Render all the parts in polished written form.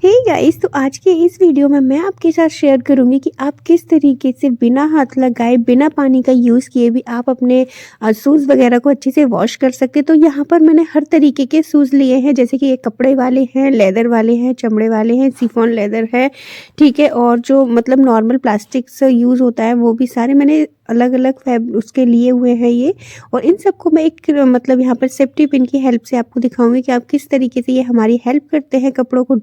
Hey guys, तो आज के इस वीडियो में मैं आपके साथ शेयर करूंगी कि आप किस तरीके से बिना हाथ लगाए बिना पानी का यूज़ किए भी आप अपने शूज़ वगैरह को अच्छे से वॉश कर सकते हैं। तो यहाँ पर मैंने हर तरीके के शूज़ लिए हैं, जैसे कि ये कपड़े वाले हैं, लेदर वाले हैं, चमड़े वाले हैं, शिफॉन लेदर है, ठीक है। और जो मतलब नॉर्मल प्लास्टिक से यूज़ होता है वो भी सारे मैंने अलग अलग फैब उसके लिए हुए हैं ये। और इन सबको मैं एक मतलब यहाँ पर सेफ्टी पिन की हेल्प से आपको दिखाऊंगी कि आप किस तरीके से ये हमारी हेल्प करते हैं कपड़ों को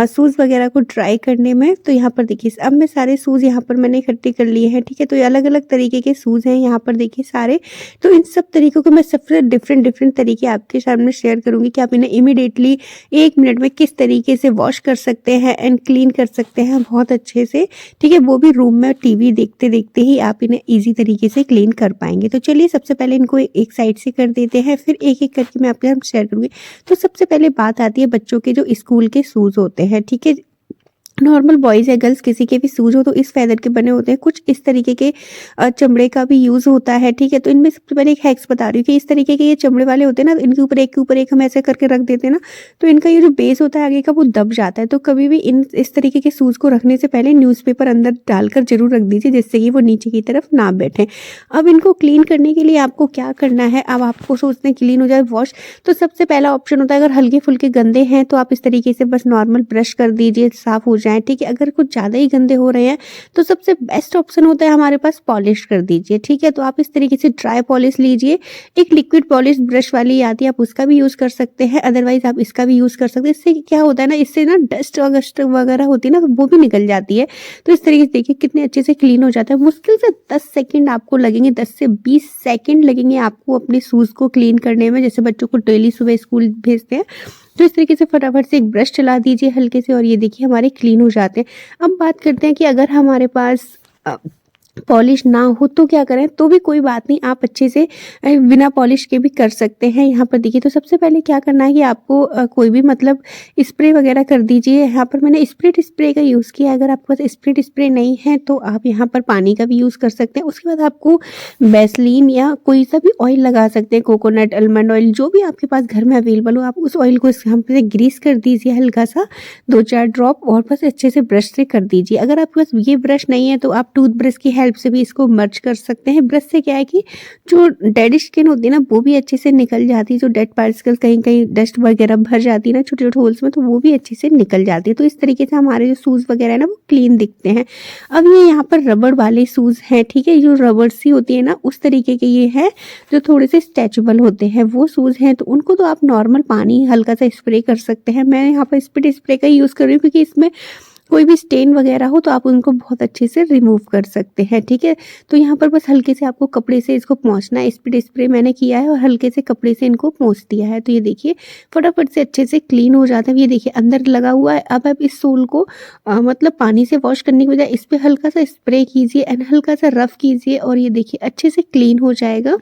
शूज़ वगैरह को ड्राई करने में। तो यहाँ पर देखिए अब मैं सारे शूज़ यहाँ पर मैंने इकट्ठे कर लिए हैं, ठीक है। तो ये अलग अलग तरीके के शूज़ हैं यहाँ पर देखिए सारे। तो इन सब तरीकों को मैं सबसे डिफरेंट डिफरेंट तरीके आपके सामने शेयर करूँगी कि आप इन्हें इमीडिएटली 1 मिनट में किस तरीके से वॉश कर सकते हैं एंड क्लीन कर सकते हैं बहुत अच्छे से, ठीक है। वो भी रूम में टीवी देखते देखते ही आप इन्हें ईजी तरीके से क्लीन कर पाएंगे। तो चलिए सबसे पहले इनको एक साइड से कर देते हैं, फिर एक एक करके मैं आपके साथ शेयर करूँगी। तो सबसे पहले बात आती है बच्चों के जो स्कूल के शूज़ होते हैं, ठीक है। नॉर्मल बॉयज़ या गर्ल्स किसी के भी शूज़ हो तो इस फेदर के बने होते हैं, कुछ इस तरीके के चमड़े का भी यूज़ होता है, ठीक है। तो इनमें सबसे पहले एक हैक्स बता रही हूँ कि इस तरीके के ये चमड़े वाले होते हैं ना, इनके ऊपर एक के ऊपर एक हम ऐसे करके रख देते हैं ना, तो इनका ये जो बेस होता है आगे का वो दब जाता है। तो कभी भी इस तरीके के शूज़ को रखने से पहले न्यूज़पेपर अंदर डालकर जरूर रख दीजिए, जिससे कि वो नीचे की तरफ ना बैठे। अब इनको क्लीन करने के लिए आपको क्या करना है, अब आपको सोचते हैं क्लीन हो जाए वॉश, तो सबसे पहला ऑप्शन होता है अगर हल्के फुल्के गंदे हैं तो आप इस तरीके से बस नॉर्मल ब्रश कर दीजिए, साफ हो जाए, ठीक है। अगर कुछ ज़्यादा ही गंदे हो रहे हैं तो सबसे बेस्ट ऑप्शन होता है हमारे पास पॉलिश कर दीजिए, ठीक है। तो आप इस तरीके से ड्राई पॉलिश लीजिए, एक लिक्विड पॉलिश ब्रश वाली आती है, आप उसका भी यूज़ कर सकते हैं, अदरवाइज आप इसका भी यूज़ कर सकते हैं। इससे क्या होता है ना, इससे ना डस्ट वगैरह होती है ना, तो वो भी निकल जाती है। तो इस तरीके से देखिए कितने अच्छे से क्लीन हो जाता है। मुश्किल से 10 सेकेंड आपको लगेंगे, 10 से 20 सेकेंड लगेंगे आपको अपने शूज़ को क्लीन करने में। जैसे बच्चों को डेली सुबह स्कूल भेजते हैं तो इस तरीके से फटाफट से एक ब्रश चला दीजिए हल्के से, और ये देखिए हमारे क्लीन हो जाते हैं। अब बात करते हैं कि अगर हमारे पास पॉलिश ना हो तो क्या करें, तो भी कोई बात नहीं, आप अच्छे से बिना पॉलिश के भी कर सकते हैं। यहाँ पर देखिए तो सबसे पहले क्या करना है कि आपको कोई भी मतलब स्प्रे वगैरह कर दीजिए। यहाँ पर मैंने स्प्रिट स्प्रे का यूज़ किया है, अगर आपके पास स्प्रिट स्प्रे नहीं है तो आप यहाँ पर पानी का भी यूज़ कर सकते हैं। उसके बाद आपको वैसलीन या कोई सा भी ऑयल लगा सकते हैं, कोकोनट, आलमंड ऑयल, जो भी आपके पास घर में अवेलेबल हो, आप उस ऑयल को यहाँ पर ग्रीस कर दीजिए हल्का सा 2-4 ड्रॉप, और बस अच्छे से ब्रश से कर दीजिए। अगर आपके पास ये ब्रश नहीं है तो आप टूथ ब्रश की हेल्प से भी इसको मर्ज कर सकते हैं। ब्रश से क्या है कि जो डेड स्किन होती है ना वो भी अच्छे से निकल जाती है, जो डेड पार्टिकल कहीं कहीं डस्ट वगैरह भर जाती है ना छोटे छोटे होल्स में, तो वो भी अच्छे से निकल जाती है। तो इस तरीके से हमारे जो शूज़ वगैरह है ना वो क्लीन दिखते हैं। अब ये यहाँ पर रबड़ वाले शूज़ हैं, ठीक है। जो रबड़ सी होती है ना उस तरीके के ये है, जो थोड़े से स्ट्रेचेबल होते हैं वो शूज़ हैं। तो उनको तो आप नॉर्मल पानी हल्का सा स्प्रे कर सकते हैं। मैं यहाँ पर स्पीड स्प्रे का यूज़ कर रही हूँ क्योंकि इसमें कोई भी स्टेन वगैरह हो तो आप उनको बहुत अच्छे से रिमूव कर सकते हैं, ठीक है। तो यहाँ पर बस हल्के से आपको कपड़े से इसको पोंछना है। स्पीड स्प्रे मैंने किया है और हल्के से कपड़े से इनको पोंछ दिया है। तो ये देखिए फटाफट से अच्छे से क्लीन हो जाता है। ये देखिए अंदर लगा हुआ है। अब आप इस सोल को मतलब पानी से वॉश करने की बजाय इस पर हल्का सा स्प्रे कीजिए एंड हल्का सा रफ कीजिए, और ये देखिए अच्छे से क्लीन हो जाएगा।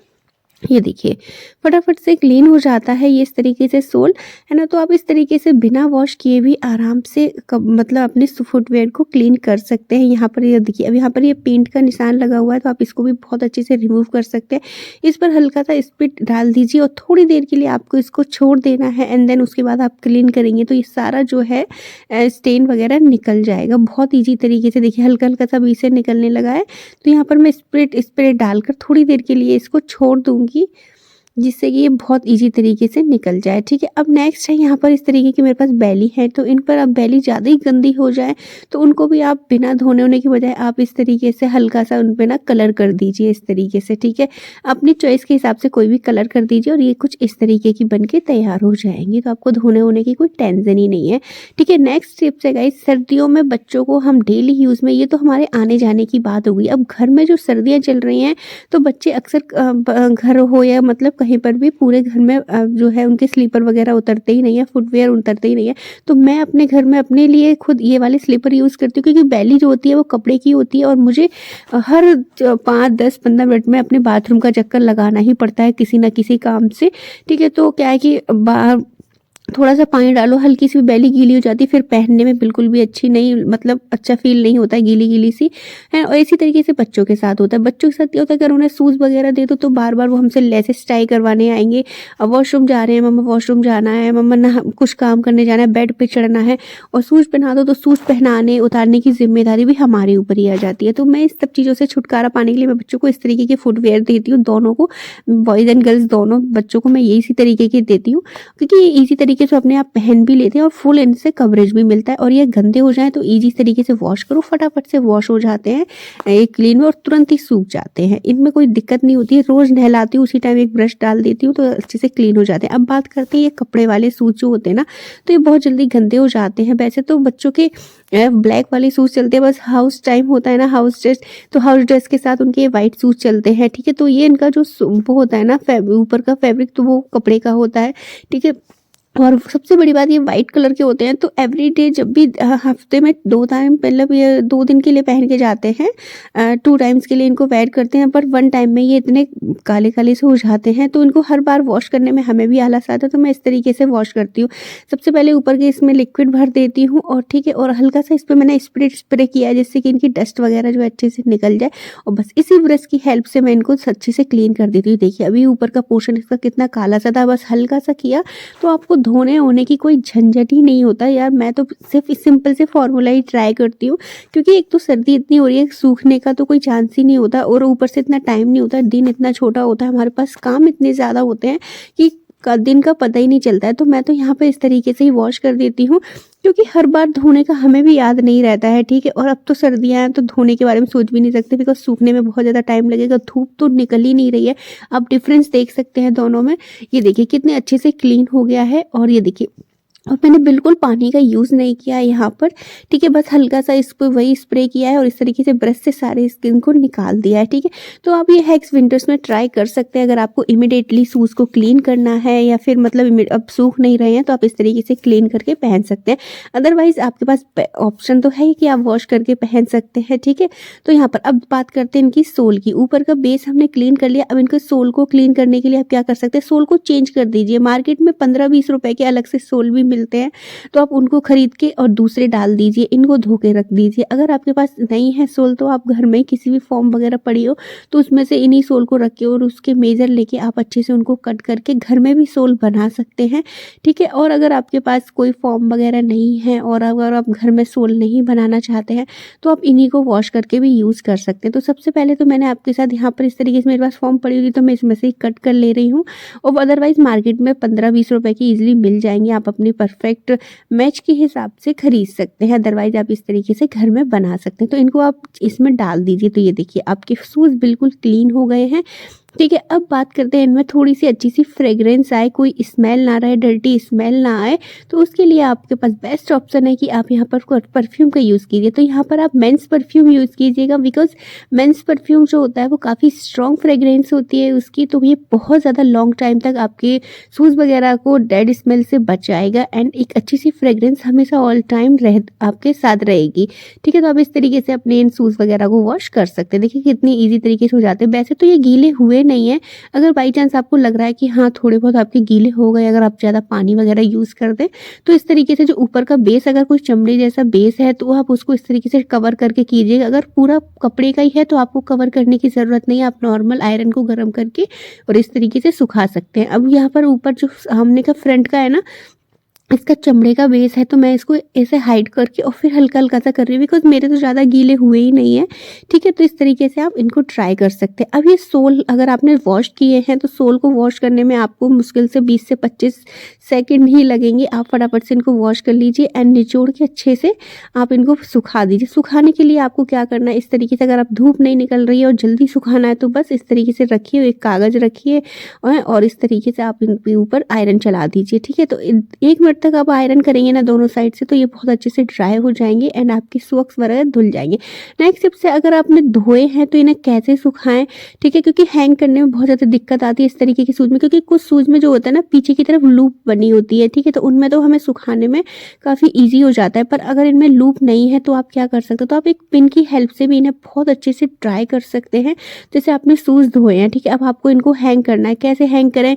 ये देखिए फटाफट से क्लीन हो जाता है ये इस तरीके से सोल, है ना। तो आप इस तरीके से बिना वॉश किए भी आराम से मतलब अपने फुटवेयर को क्लीन कर सकते हैं। यहाँ पर ये देखिए अब यहाँ पर ये पेंट का निशान लगा हुआ है, तो आप इसको भी बहुत अच्छे से रिमूव कर सकते हैं। इस पर हल्का सा स्पिट डाल दीजिए और थोड़ी देर के लिए आपको इसको छोड़ देना है, एंड देन उसके बाद आप क्लीन करेंगे तो ये सारा जो है स्टेन वगैरह निकल जाएगा बहुत ईजी तरीके से। देखिए हल्का हल्का सा बीच से निकलने लगा है। तो यहाँ पर मैं स्प्रे डालकर थोड़ी देर के लिए इसको छोड़ दूँगी, जिससे कि ये बहुत इजी तरीके से निकल जाए, ठीक है। अब नेक्स्ट है यहाँ पर इस तरीके की मेरे पास बैली है, तो इन पर अब बैली ज़्यादा ही गंदी हो जाए तो उनको भी आप बिना धोने होने की बजाय आप इस तरीके से हल्का सा उन पर ना कलर कर दीजिए इस तरीके से, ठीक है। अपनी चॉइस के हिसाब से कोई भी कलर कर दीजिए और ये कुछ इस तरीके की बन के तैयार हो जाएंगी। तो आपको धोने होने की कोई टेंशन ही नहीं है, ठीक है। नेक्स्ट टिप्स है गाइस, सर्दियों में बच्चों को हम डेली यूज़ में, ये तो हमारे आने जाने की बात हो गई। अब घर में जो सर्दियाँ चल रही हैं तो बच्चे अक्सर घर हो या मतलब कहीं पर भी पूरे घर में जो है उनके स्लीपर वगैरह उतरते ही नहीं है, फुटवेयर उतरते ही नहीं है। तो मैं अपने घर में अपने लिए खुद ये वाले स्लीपर यूज़ करती हूँ, क्योंकि बैली जो होती है वो कपड़े की होती है और मुझे हर 5-10-15 मिनट में अपने बाथरूम का चक्कर लगाना ही पड़ता है किसी ना किसी काम से, ठीक है। तो क्या है कि थोड़ा-सा पानी डालो, हल्की-सी भी बेली गीली हो जाती है, फिर पहनने में बिल्कुल भी अच्छी नहीं, मतलब अच्छा फ़ील नहीं होता है, गीली-गीली सी है। और इसी तरीके से बच्चों के साथ होता है। बच्चों के साथ क्या होता है, अगर उन्हें शूज़ वगैरह दे दो तो बार-बार वो हमसे लेसेस टाई करवाने आएँगे। वॉशरूम जा रहे हैं, मम्मा वॉशरूम जाना है, मम्मा नहा कुछ काम करने जाना है, बेड पे चढ़ना है और शूज़ पहना दो तो शूज़ पहनाने, उतारने की ज़िम्मेदारी भी हमारे ऊपर ही आ जाती है। तो मैं इस सब चीज़ों से छुटकारा पाने के लिए मैं बच्चों को इस तरीके के फुटवियर देती हूँ, दोनों को, बॉयज़ एंड गर्ल्स दोनों बच्चों को मैं ये इसी तरीके के देती हूँ। क्योंकि ये ईज़ी तरीके से अपने आप पहन भी लेते हैं और फुल इनसे कवरेज भी मिलता है। और ये गंदे हो जाएँ तो ईज़ी तरीके से वॉश करो, फटाफट से वॉश हो जाते हैं, ये क्लीन में और तुरंत ही सूख जाते हैं। इनमें कोई दिक्कत नहीं होती है, रोज़ नहलाती हूँ, उसी टाइम एक ब्रश डाल देती हूँ तो अच्छे से क्लीन हो जाते हैं। अब बात करते हैं ये कपड़े वाले शूज़ जो होते हैं ना, तो ये बहुत जल्दी गंदे हो जाते हैं। वैसे तो बच्चों के ब्लैक वाले शूज़ चलते हैं, बस हाउस टाइम होता है ना, हाउस ड्रेस, तो हाउस ड्रेस के साथ उनके वाइट शूज़ चलते हैं, ठीक है। तो ये इनका जो वो होता है ना, ऊपर का फैब्रिक, तो वो कपड़े का होता है, ठीक है। और सबसे बड़ी बात, ये वाइट कलर के होते हैं, तो एवरीडे जब भी हफ्ते में 2 टाइम, मतलब ये 2 दिन के लिए पहन के जाते हैं, 2 टाइम्स के लिए इनको वेयर करते हैं, पर 1 टाइम में ये इतने काले-काले से हो जाते हैं, तो इनको हर बार वॉश करने में हमें भी आलस आता है, तो मैं इस तरीके से वॉश करती हूँ। सबसे पहले ऊपर के इसमें लिक्विड भर देती हूँ और ठीक है, और हल्का-सा इस पे मैंने स्प्रे किया है, जिससे कि इनकी डस्ट वगैरह जो है अच्छे से निकल जाए, और बस इसी ब्रश की हेल्प से मैं इनको अच्छे से क्लीन कर देती हूँ। देखिए अभी ऊपर का पोर्शन इसका कितना काला-सा था, बस हल्का-सा किया तो आपको धोने-वोने की कोई झंझट ही नहीं होता यार। मैं तो सिर्फ़ इस सिंपल से फ़ॉर्मूला ही ट्राई करती हूँ, क्योंकि एक तो सर्दी इतनी हो रही है, सूखने का तो कोई चांस ही नहीं होता, और ऊपर से इतना टाइम नहीं होता, दिन इतना छोटा होता है हमारे पास, काम इतने ज़्यादा होते हैं कि दिन का पता ही नहीं चलता है। तो मैं तो यहाँ पे इस तरीके से ही वॉश कर देती हूँ, क्योंकि हर बार धोने का हमें भी याद नहीं रहता है, ठीक है। और अब तो सर्दियाँ हैं तो धोने के बारे में सोच भी नहीं सकते, बिकॉज़ सूखने में बहुत ज़्यादा टाइम लगेगा, धूप तो निकल ही नहीं रही है। आप डिफ़रेंस देख सकते हैं दोनों में। ये देखिए कितने अच्छे से क्लीन हो गया है, और ये देखिए, और मैंने बिल्कुल पानी का यूज़ नहीं किया है यहाँ पर, ठीक है। बस हल्का-सा इस पे वही स्प्रे किया है और इस तरीके से ब्रश से सारे स्किन को निकाल दिया है, ठीक है। तो आप ये हैक्स विंटर्स में ट्राई कर सकते हैं, अगर आपको इमीडिएटली शूज़ को क्लीन करना है, या फिर मतलब अब सूख नहीं रहे हैं, तो आप इस तरीके से क्लीन करके पहन सकते हैं। अदरवाइज़ आपके पास ऑप्शन तो है ही कि आप वॉश करके पहन सकते हैं, ठीक है। तो यहाँ पर अब बात करते हैं इनकी सोल की। ऊपर का बेस हमने क्लीन कर लिया, अब इनके सोल को क्लीन करने के लिए आप क्या कर सकते हैं, सोल को चेंज कर दीजिए। मार्केट में 15-20 रुपए के अलग से सोल भी मिलते हैं, तो आप उनको खरीद के और दूसरे डाल दीजिए, इनको धो के रख दीजिए। अगर आपके पास नहीं है सोल, तो आप घर में किसी भी फॉर्म वगैरह पड़ी हो, तो उसमें से इन्हीं सोल को रख के और उसके मेजर लेके आप अच्छे से उनको कट करके घर में भी सोल बना सकते हैं, ठीक है। और अगर आपके पास कोई फॉर्म वगैरह नहीं है, और अगर आप घर में सोल नहीं बनाना चाहते हैं, तो आप इन्हीं को वॉश करके भी यूज़ कर सकते हैं। तो सबसे पहले तो मैंने आपके साथ यहाँ पर इस तरीके से, मेरे पास फॉर्म पड़ी हुई, तो मैं इसमें से ही कट कर ले रही हूँ, और अदरवाइज़ मार्केट में 15-20 रुपए की ईज़िली मिल जाएँगे, आप अपनी परफेक्ट मैच के हिसाब से खरीद सकते हैं। अदरवाइज़ आप इस तरीके से घर में बना सकते हैं। तो इनको आप इसमें डाल दीजिए, तो ये देखिए आपके शूज़ बिल्कुल क्लीन हो गए हैं, ठीक है। अब बात करते हैं इनमें थोड़ी-सी अच्छी-सी फ्रेग्रेंस आए, कोई स्मेल ना रहे, डर्टी स्मेल ना आए, तो उसके लिए आपके पास बेस्ट ऑप्शन है कि आप यहाँ पर परफ्यूम का यूज़ कीजिए। तो यहाँ पर आप मेंस परफ्यूम यूज़ कीजिएगा, बिकॉज़ मेंस परफ्यूम जो होता है वो काफ़ी स्ट्रॉन्ग फ्रेग्रेंस होती है उसकी, तो ये बहुत ज़्यादा लॉन्ग टाइम तक आपके शूज़ वगैरह को डेड स्मेल से बचाएगा, एंड एक अच्छी-सी फ्रेग्रेंस हमेशा ऑल टाइम आपके साथ रहेगी, ठीक है। तो आप इस तरीके से अपने इन शूज़ वगैरह को वॉश कर सकते हैं। देखिए कितनी ईज़ी तरीके से हो जाते हैं। वैसे तो ये गीले हुए नहीं है, अगर बाई चांस आपको लग रहा है कि हाँ थोड़े बहुत आपके गीले हो गए, अगर आप ज़्यादा पानी वगैरह यूज़ कर दें, तो इस तरीके से जो ऊपर का बेस, अगर कोई चमड़े जैसा बेस है, तो आप उसको इस तरीके से कवर करके कीजिएगा। अगर पूरा कपड़े का ही है तो आपको कवर करने की ज़रूरत नहीं है, आप नॉर्मल आयरन को गर्म करके और इस तरीके से सुखा सकते हैं। अब यहाँ पर ऊपर जो सामने का फ्रंट का है ना, इसका चमड़े का बेस है, तो मैं इसको ऐसे हाइड करके और फिर हल्का-हल्का सा कर रही हूँ, बिकॉज़ मेरे तो ज़्यादा गीले हुए ही नहीं हैं, ठीक है। तो इस तरीके से आप इनको ट्राई कर सकते हैं। अब ये सोल अगर आपने वॉश किए हैं, तो सोल को वॉश करने में आपको मुश्किल से 20 से 25 सेकंड ही लगेंगे। आप फटाफट से इनको वॉश कर लीजिए एंड निचोड़ के अच्छे से आप इनको सुखा दीजिए। सुखाने के लिए आपको क्या करना है, इस तरीके से, अगर आप धूप नहीं निकल रही है और जल्दी सुखाना है, तो बस इस तरीके से रखिए, एक कागज़ रखिए और इस तरीके से आप इनके ऊपर आयरन चला दीजिए, ठीक है। तो 1 मिनट तक आप आयरन करेंगे ना दोनों साइड से, तो ये बहुत अच्छे से ड्राई हो जाएंगे एंड आपकी सॉक्स वगैरह धुल जाएंगे। नेक्स्ट टिप से, अगर आपने धोए हैं तो इन्हें कैसे सुखाएं, ठीक है, क्योंकि हैंग करने में बहुत ज़्यादा दिक्कत आती है इस तरीके की शूज़ में, क्योंकि कुछ शूज़ में जो होता है ना, पीछे की तरफ लूप बनी होती है, ठीक है, तो उनमें तो हमें सुखाने में काफ़ी ईजी हो जाता है। पर अगर इनमें लूप नहीं है तो आप क्या कर सकते हो, तो आप एक पिन की हेल्प से भी इन्हें बहुत अच्छे से ड्राई कर सकते हैं। जैसे आपने शूज़ धोए हैं, ठीक है, अब आपको इनको हैंग करना है। कैसे हैंग करें,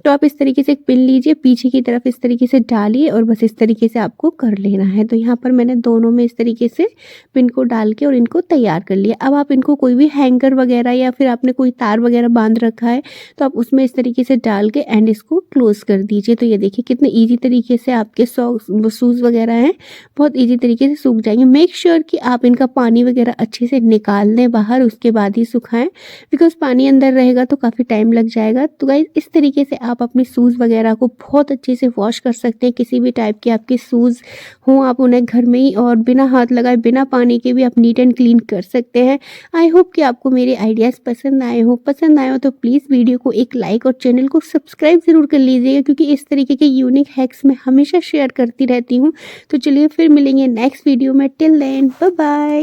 तो आप इस तरीके से एक पिन लीजिए, पीछे की तरफ इस तरीके से डालिए और बस इस तरीके से आपको कर लेना है। तो यहाँ पर मैंने दोनों में इस तरीके से पिन को डाल के और इनको तैयार कर लिया। अब आप इनको कोई भी हैंगर वगैरह या फिर आपने कोई तार वगैरह बांध रखा है तो आप उसमें इस तरीके से डाल के एंड इसको क्लोज कर दीजिए। तो ये देखिए कितने ईजी तरीके से आपके सॉक्स शूज़ वगैरह हैं बहुत ईजी तरीके से सूख जाएंगे। मेक श्योर कि आप इनका पानी वगैरह अच्छे से निकाल दें बाहर, उसके बाद ही सुखाएं, बिकॉज पानी अंदर रहेगा तो काफ़ी टाइम लग जाएगा। तो गाइस इस तरीके से आप अपने शूज़ वगैरह को बहुत अच्छे से वॉश कर सकते हैं। किसी भी टाइप के आपके शूज़ हों आप उन्हें घर में ही और बिना हाथ लगाए बिना पानी के भी आप नीट एंड क्लीन कर सकते हैं। आई होप कि आपको मेरे आइडियाज़ पसंद आए हो तो प्लीज़ वीडियो को एक लाइक और चैनल को सब्सक्राइब ज़रूर कर लीजिएगा, क्योंकि इस तरीके के यूनिक हैक्स मैं हमेशा शेयर करती रहती हूँ। तो चलिए फिर मिलेंगे नेक्स्ट वीडियो में। Till then bye bye.